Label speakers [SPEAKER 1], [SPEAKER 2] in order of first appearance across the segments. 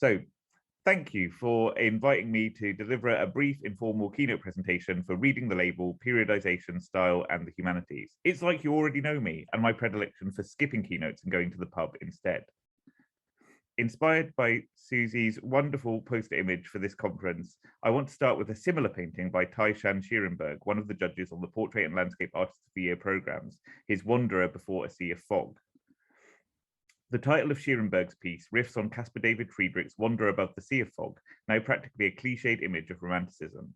[SPEAKER 1] So thank you for inviting me to deliver a brief informal keynote presentation for Reading the Label, Periodization, Style and the Humanities. It's like you already know me and my predilection for skipping keynotes and going to the pub instead. Inspired by Susie's wonderful poster image for this conference, I want to start with a similar painting by Tai-Shan Schierenberg, one of the judges on the Portrait and Landscape Artist of the Year programs, his Wanderer Before a Sea of Fog. The title of Schierenberg's piece riffs on Caspar David Friedrich's Wander Above the Sea of Fog, now practically a cliched image of Romanticism.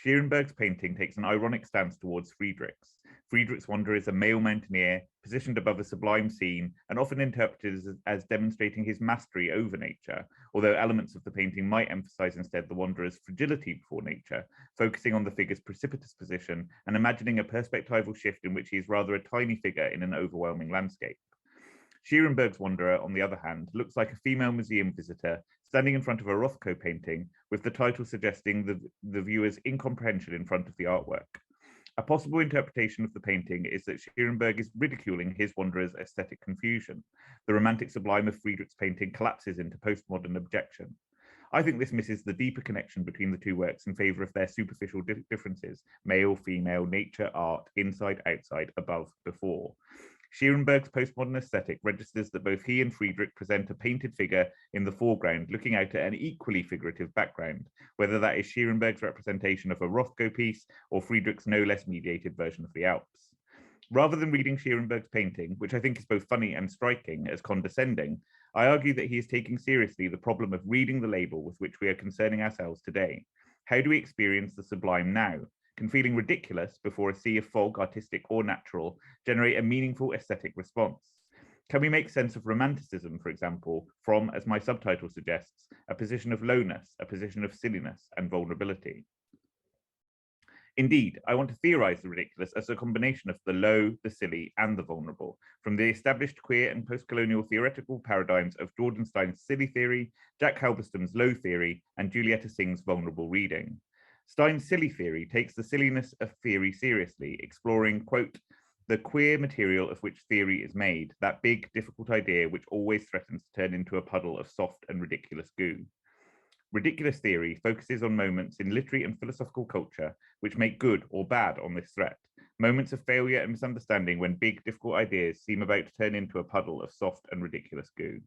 [SPEAKER 1] Schierenberg's painting takes an ironic stance towards Friedrich's. Friedrich's Wanderer is a male mountaineer, positioned above a sublime scene, and often interpreted as demonstrating his mastery over nature, although elements of the painting might emphasize instead the wanderer's fragility before nature, focusing on the figure's precipitous position and imagining a perspectival shift in which he is rather a tiny figure in an overwhelming landscape. Schierenberg's Wanderer, on the other hand, looks like a female museum visitor standing in front of a Rothko painting, with the title suggesting the viewer's incomprehension in front of the artwork. A possible interpretation of the painting is that Schierenberg is ridiculing his Wanderer's aesthetic confusion. The romantic sublime of Friedrich's painting collapses into postmodern abjection. I think this misses the deeper connection between the two works in favour of their superficial differences: male, female, nature, art, inside, outside, above, before. Schierenberg's postmodern aesthetic registers that both he and Friedrich present a painted figure in the foreground looking out at an equally figurative background, whether that is Schierenberg's representation of a Rothko piece or Friedrich's no less mediated version of the Alps. Rather than reading Schierenberg's painting, which I think is both funny and striking, as condescending, I argue that he is taking seriously the problem of reading the label with which we are concerning ourselves today. How do we experience the sublime now? Can feeling ridiculous before a sea of fog, artistic or natural, generate a meaningful aesthetic response? Can we make sense of Romanticism, for example, from, as my subtitle suggests, a position of lowness, a position of silliness and vulnerability? Indeed, I want to theorize the ridiculous as a combination of the low, the silly, and the vulnerable, from the established queer and post-colonial theoretical paradigms of Jordan Stein's silly theory, Jack Halberstam's low theory, and Julieta Singh's vulnerable reading. Stein's silly theory takes the silliness of theory seriously, exploring, quote, the queer material of which theory is made, that big, difficult idea which always threatens to turn into a puddle of soft and ridiculous goo. Ridiculous theory focuses on moments in literary and philosophical culture which make good or bad on this threat, moments of failure and misunderstanding when big, difficult ideas seem about to turn into a puddle of soft and ridiculous goo.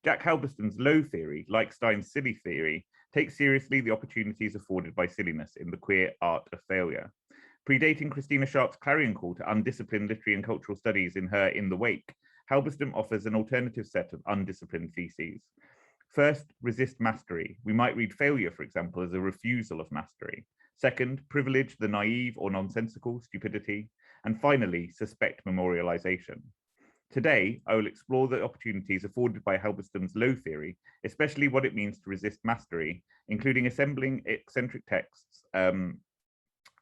[SPEAKER 1] Jack Halberstam's low theory, like Stein's silly theory, takes seriously the opportunities afforded by silliness in the queer art of failure. Predating Christina Sharp's clarion call to undisciplined literary and cultural studies in her In the Wake, Halberstam offers an alternative set of undisciplined theses. First, resist mastery. We might read failure, for example, as a refusal of mastery. Second, privilege the naive or nonsensical stupidity. And finally, suspect memorialization. Today, I will explore the opportunities afforded by Halberstam's low theory, especially what it means to resist mastery, including assembling eccentric texts,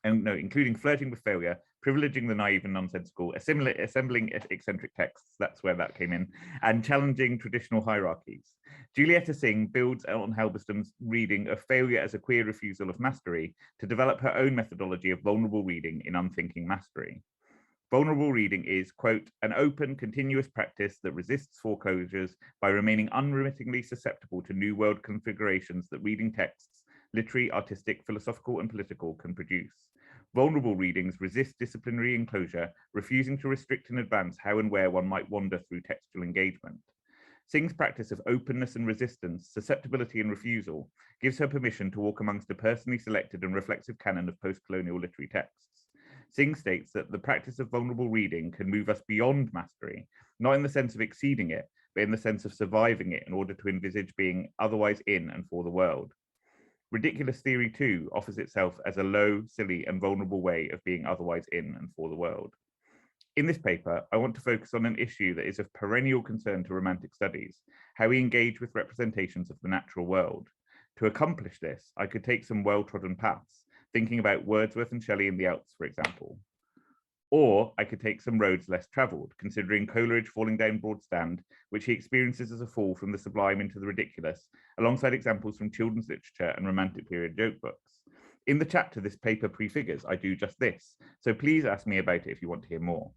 [SPEAKER 1] including flirting with failure, privileging the naive and nonsensical, assembling eccentric texts, that's where that came in, and challenging traditional hierarchies. Julieta Singh builds on Halberstam's reading of failure as a queer refusal of mastery to develop her own methodology of vulnerable reading in Unthinking Mastery. Vulnerable reading is, quote, an open, continuous practice that resists foreclosures by remaining unremittingly susceptible to new world configurations that reading texts, literary, artistic, philosophical, and political can produce. Vulnerable readings resist disciplinary enclosure, refusing to restrict in advance how and where one might wander through textual engagement. Singh's practice of openness and resistance, susceptibility and refusal, gives her permission to walk amongst a personally selected and reflexive canon of post-colonial literary texts. Singh states that the practice of vulnerable reading can move us beyond mastery, not in the sense of exceeding it, but in the sense of surviving it in order to envisage being otherwise in and for the world. Ridiculous theory, too, offers itself as a low, silly, and vulnerable way of being otherwise in and for the world. In this paper, I want to focus on an issue that is of perennial concern to Romantic studies, how we engage with representations of the natural world. To accomplish this, I could take some well-trodden paths, thinking about Wordsworth and Shelley in the Alps, for example. Or I could take some roads less travelled, considering Coleridge falling down Broadstand, which he experiences as a fall from the sublime into the ridiculous, alongside examples from children's literature and Romantic period joke books. In the chapter this paper prefigures, I do just this, so please ask me about it if you want to hear more.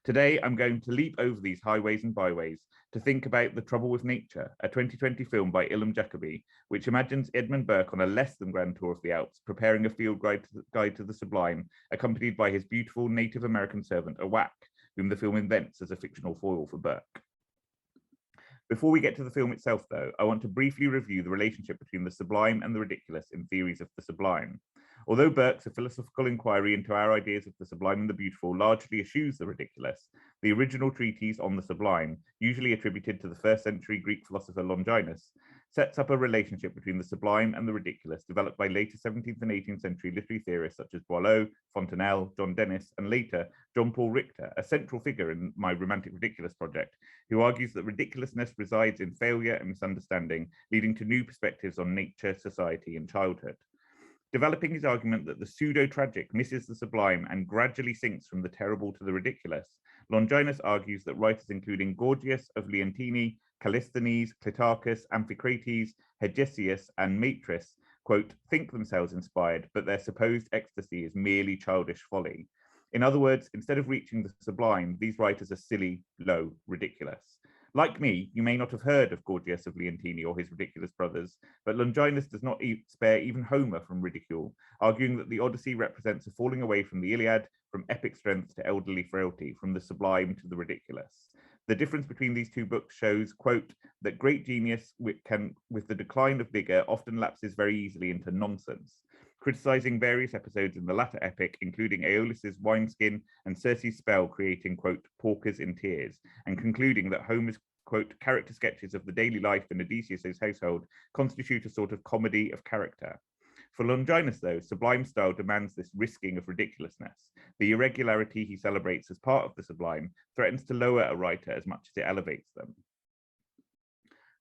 [SPEAKER 1] Today, I'm going to leap over these highways and byways to think about The Trouble with Nature, a 2020 film by Ilham Jacobi, which imagines Edmund Burke on a less than grand tour of the Alps, preparing a field guide to the sublime, accompanied by his beautiful Native American servant, Awak, whom the film invents as a fictional foil for Burke. Before we get to the film itself, though, I want to briefly review the relationship between the sublime and the ridiculous in theories of the sublime. Although Burke's A Philosophical Inquiry into Our Ideas of the Sublime and the Beautiful largely eschews the ridiculous, the original treatise on the sublime, usually attributed to the first-century Greek philosopher Longinus, sets up a relationship between the sublime and the ridiculous developed by later 17th and 18th century literary theorists such as Boileau, Fontenelle, John Dennis, and later John Paul Richter, a central figure in my Romantic Ridiculous project, who argues that ridiculousness resides in failure and misunderstanding, leading to new perspectives on nature, society, and childhood. Developing his argument that the pseudo-tragic misses the sublime and gradually sinks from the terrible to the ridiculous, Longinus argues that writers including Gorgias of Leontini, Callisthenes, Clitarchus, Amphicrates, Hegesias, and Matris, quote, think themselves inspired, but their supposed ecstasy is merely childish folly. In other words, instead of reaching the sublime, these writers are silly, low, ridiculous. Like me, you may not have heard of Gorgias of Leontini or his ridiculous brothers, but Longinus does not spare even Homer from ridicule, arguing that the Odyssey represents a falling away from the Iliad, from epic strength to elderly frailty, from the sublime to the ridiculous. The difference between these two books shows, quote, that great genius with the decline of vigor often lapses very easily into nonsense. Criticizing various episodes in the latter epic, including Aeolus's wineskin and Circe's spell creating, quote, porkers in tears, and concluding that Homer's, quote, character sketches of the daily life in Odysseus' household constitute a sort of comedy of character. For Longinus, though, sublime style demands this risking of ridiculousness. The irregularity he celebrates as part of the sublime threatens to lower a writer as much as it elevates them.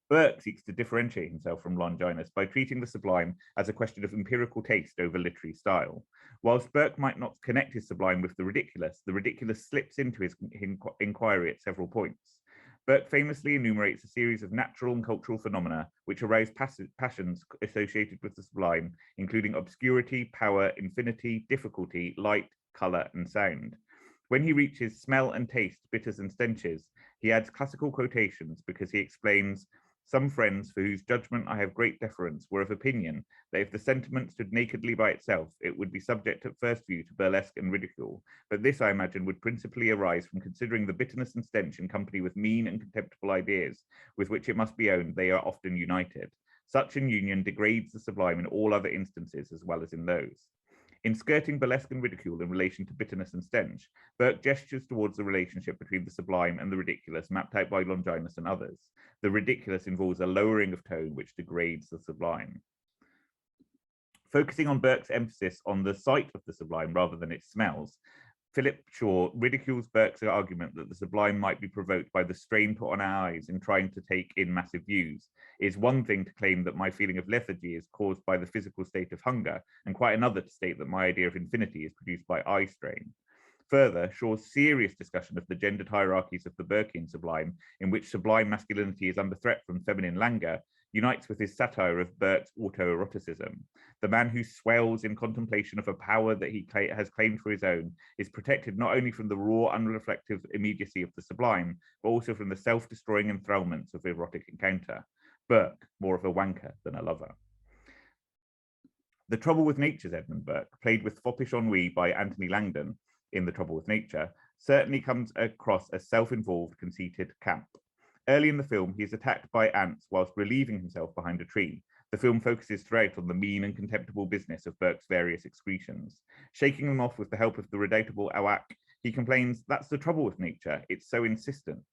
[SPEAKER 1] Burke seeks to differentiate himself from Longinus by treating the sublime as a question of empirical taste over literary style. Whilst Burke might not connect his sublime with the ridiculous slips into his inquiry at several points. Burke famously enumerates a series of natural and cultural phenomena which arouse passions associated with the sublime, including obscurity, power, infinity, difficulty, light, colour, and sound. When he reaches smell and taste, bitters and stenches, he adds classical quotations because he explains, some friends for whose judgment I have great deference were of opinion that if the sentiment stood nakedly by itself, it would be subject at first view to burlesque and ridicule. But this, I imagine, would principally arise from considering the bitterness and stench in company with mean and contemptible ideas, with which it must be owned they are often united. Such an union degrades the sublime in all other instances as well as in those. In skirting burlesque and ridicule in relation to bitterness and stench, Burke gestures towards the relationship between the sublime and the ridiculous mapped out by Longinus and others. The ridiculous involves a lowering of tone which degrades the sublime. Focusing on Burke's emphasis on the sight of the sublime rather than its smells, Philip Shaw ridicules Burke's argument that the sublime might be provoked by the strain put on our eyes in trying to take in massive views. It is one thing to claim that my feeling of lethargy is caused by the physical state of hunger, and quite another to state that my idea of infinity is produced by eye strain. Further, Shaw's serious discussion of the gendered hierarchies of the Burkean sublime, in which sublime masculinity is under threat from feminine languor, unites with his satire of Burke's autoeroticism. The man who swells in contemplation of a power that he has claimed for his own is protected not only from the raw, unreflective immediacy of the sublime, but also from the self-destroying enthrallments of erotic encounter. Burke, more of a wanker than a lover. The Trouble with Nature's Edmund Burke, played with foppish ennui by Anthony Langdon in The Trouble with Nature, certainly comes across as self-involved, conceited camp. Early in the film, he is attacked by ants whilst relieving himself behind a tree. The film focuses throughout on the mean and contemptible business of Burke's various excretions. Shaking them off with the help of the redoubtable Awak, he complains, that's the trouble with nature, it's so insistent.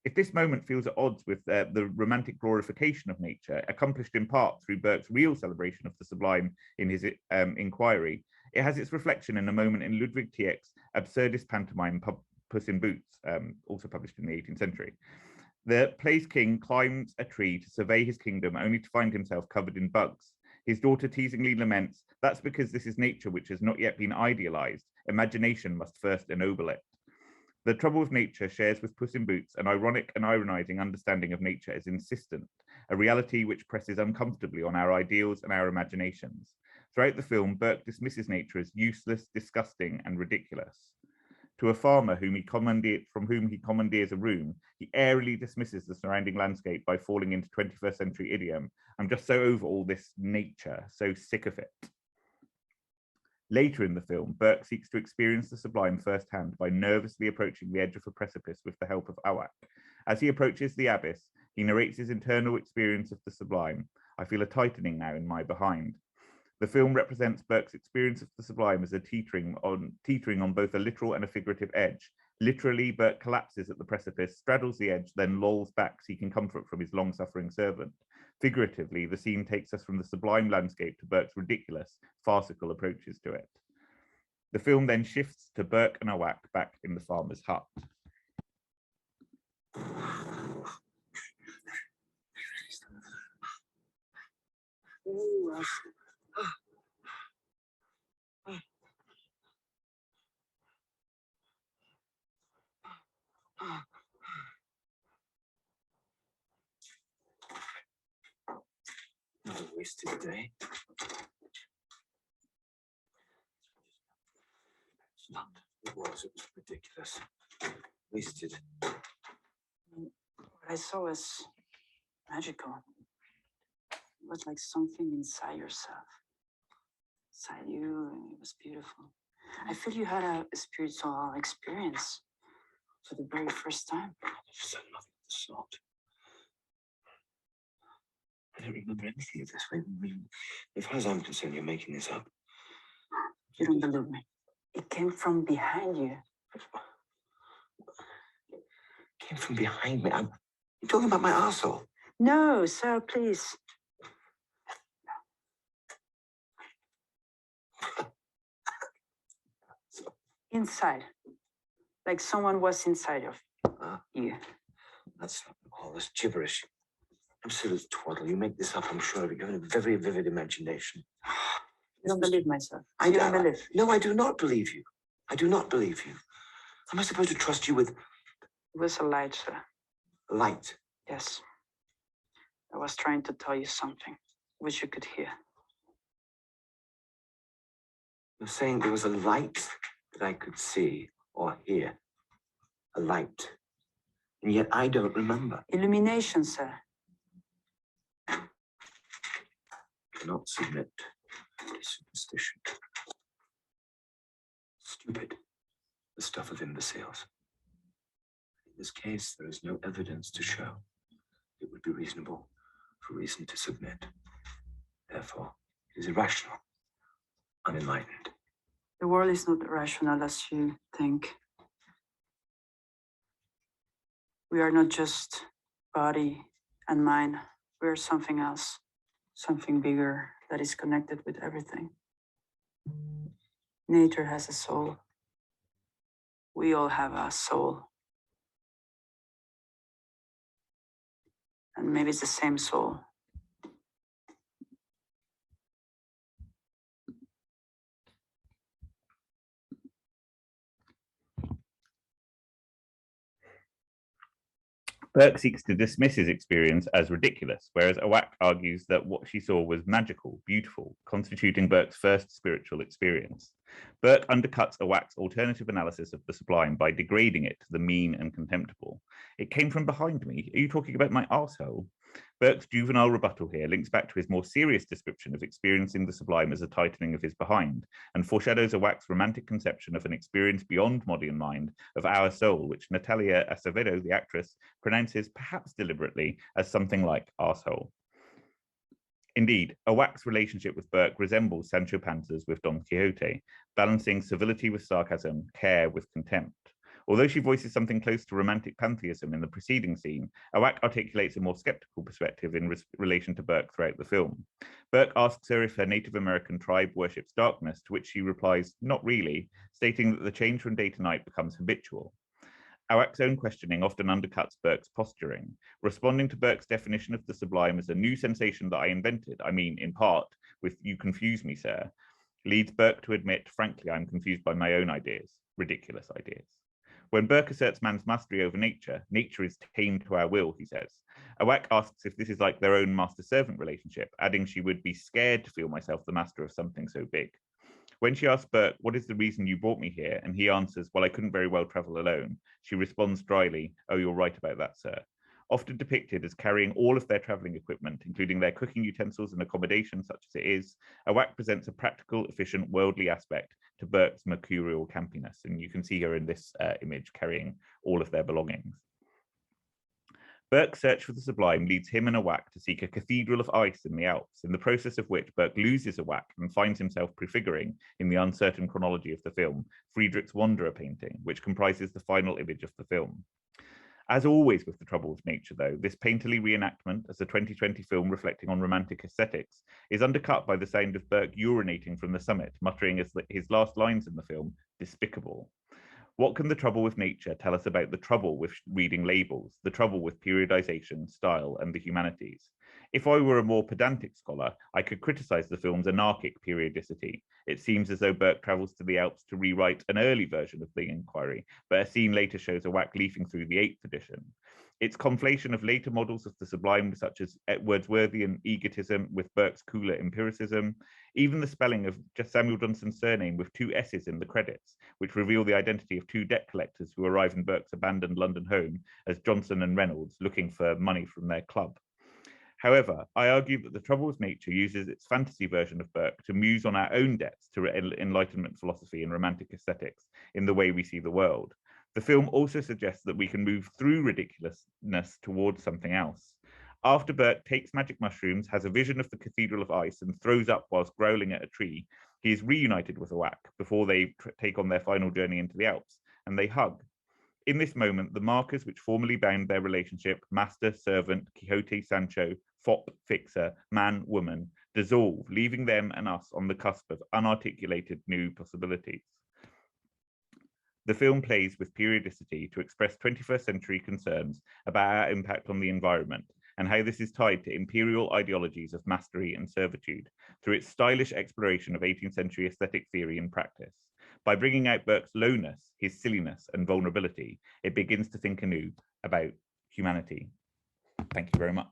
[SPEAKER 1] If this moment feels at odds with the romantic glorification of nature, accomplished in part through Burke's real celebration of the sublime in his inquiry, it has its reflection in a moment in Ludwig Tieck's absurdist pantomime Puss in Boots, also published in the 18th century. The play's king climbs a tree to survey his kingdom only to find himself covered in bugs. His daughter teasingly laments, that's because this is nature which has not yet been idealized. Imagination must first ennoble it. The Trouble with Nature shares with Puss in Boots an ironic and ironizing understanding of nature as insistent, a reality which presses uncomfortably on our ideals and our imaginations. Throughout the film, Burke dismisses nature as useless, disgusting, and ridiculous. To a farmer from whom he commandeers a room, he airily dismisses the surrounding landscape by falling into 21st century idiom. I'm just so over all this nature, so sick of it. Later in the film, Burke seeks to experience the sublime firsthand by nervously approaching the edge of a precipice with the help of Awak. As he approaches the abyss, he narrates his internal experience of the sublime. I feel a tightening now in my behind. The film represents Burke's experience of the sublime as a teetering on both a literal and a figurative edge. Literally, Burke collapses at the precipice, straddles the edge, then lolls back, seeking comfort from his long-suffering servant. Figuratively, the scene takes us from the sublime landscape to Burke's ridiculous, farcical approaches to it. The film then shifts to Burke and Awak back in the farmer's hut.
[SPEAKER 2] Another wasted day. It was ridiculous. Wasted.
[SPEAKER 3] What I saw was magical. It was like something inside yourself. Inside you, and it was beautiful. I feel you had a spiritual experience for the very first time.
[SPEAKER 2] I've said nothing of the sort. I don't remember anything of this. As far as I'm concerned, you're making this up.
[SPEAKER 3] You don't believe me. It came from behind you.
[SPEAKER 2] It came from behind me. You're talking about my arsehole?
[SPEAKER 3] No, sir, please. Inside. Like someone was inside of you.
[SPEAKER 2] That's all this gibberish. Absolute twaddle. You make this up, I'm sure. You have a very vivid imagination.
[SPEAKER 3] You don't believe myself. You don't believe.
[SPEAKER 2] No, I do not believe you. I do not believe you. Am I supposed to trust you with...
[SPEAKER 3] It was a light, sir.
[SPEAKER 2] Light?
[SPEAKER 3] Yes. I was trying to tell you something, which you could hear.
[SPEAKER 2] You're saying there was a light that I could see or hear? A light. And yet I don't remember.
[SPEAKER 3] Illumination, sir.
[SPEAKER 2] I cannot submit to superstition. Stupid. The stuff of imbeciles. In this case, there is no evidence to show it would be reasonable for reason to submit. Therefore, it is irrational, unenlightened.
[SPEAKER 3] The world is not rational as you think. We are not just body and mind. We are something else, something bigger that is connected with everything. Nature has a soul. We all have a soul. And maybe it's the same soul.
[SPEAKER 1] Burke seeks to dismiss his experience as ridiculous, whereas Awak argues that what she saw was magical, beautiful, constituting Burke's first spiritual experience. Burke undercuts Awak's alternative analysis of the sublime by degrading it to the mean and contemptible. It came from behind me. Are you talking about my arsehole? Burke's juvenile rebuttal here links back to his more serious description of experiencing the sublime as a tightening of his behind, and foreshadows Awak's romantic conception of an experience beyond modern mind of our soul, which Natalia Acevedo, the actress, pronounces, perhaps deliberately, as something like arsehole. Indeed, Awak's relationship with Burke resembles Sancho Panza's with Don Quixote, balancing civility with sarcasm, care with contempt. Although she voices something close to romantic pantheism in the preceding scene, Awak articulates a more skeptical perspective in relation to Burke throughout the film. Burke asks her if her Native American tribe worships darkness, to which she replies, not really, stating that the change from day to night becomes habitual. Awak's own questioning often undercuts Burke's posturing, responding to Burke's definition of the sublime as a new sensation that I invented, I mean, in part, with "you confuse me, sir," leads Burke to admit, frankly, I'm confused by my own ideas, ridiculous ideas. When Burke asserts man's mastery over nature, nature is tamed to our will, he says. Awak asks if this is like their own master-servant relationship, adding she would be scared to feel myself the master of something so big. When she asks Burke, "What is the reason you brought me here?" and he answers, "Well, I couldn't very well travel alone," she responds dryly, "Oh, you're right about that, sir." Often depicted as carrying all of their travelling equipment, including their cooking utensils and accommodation such as it is, a whack presents a practical, efficient, worldly aspect to Burke's mercurial campiness. And you can see her in this image carrying all of their belongings. Burke's search for the sublime leads him and a whack to seek a cathedral of ice in the Alps, in the process of which Burke loses a whack and finds himself prefiguring, in the uncertain chronology of the film, Friedrich's Wanderer painting, which comprises the final image of the film. As always with The Trouble with Nature, though, this painterly reenactment, as a 2020 film reflecting on romantic aesthetics, is undercut by the sound of Burke urinating from the summit, muttering as his last lines in the film, "Despicable." What can The Trouble with Nature tell us about the trouble with reading labels, the trouble with periodization, style, and the humanities? If I were a more pedantic scholar, I could criticize the film's anarchic periodicity. It seems as though Burke travels to the Alps to rewrite an early version of the inquiry, but a scene later shows a whack leafing through the 8th edition. Its conflation of later models of the sublime, such as Wordsworthian egotism with Burke's cooler empiricism, even the spelling of Samuel Johnson's surname with 2 S's in the credits, which reveal the identity of 2 debt collectors who arrive in Burke's abandoned London home as Johnson and Reynolds, looking for money from their club. However, I argue that The Trouble with Nature uses its fantasy version of Burke to muse on our own debts to Enlightenment philosophy and romantic aesthetics in the way we see the world. The film also suggests that we can move through ridiculousness towards something else. After Burke takes magic mushrooms, has a vision of the Cathedral of Ice, and throws up whilst growling at a tree, he is reunited with a whack before they take on their final journey into the Alps, and they hug. In this moment, the markers which formerly bound their relationship, master, servant, Quixote, Sancho, fop, fixer, man, woman, dissolve, leaving them and us on the cusp of unarticulated new possibilities. The film plays with periodicity to express 21st century concerns about our impact on the environment and how this is tied to imperial ideologies of mastery and servitude through its stylish exploration of 18th century aesthetic theory and practice. By bringing out Burke's lowness, his silliness and vulnerability, it begins to think anew about humanity. Thank you very much.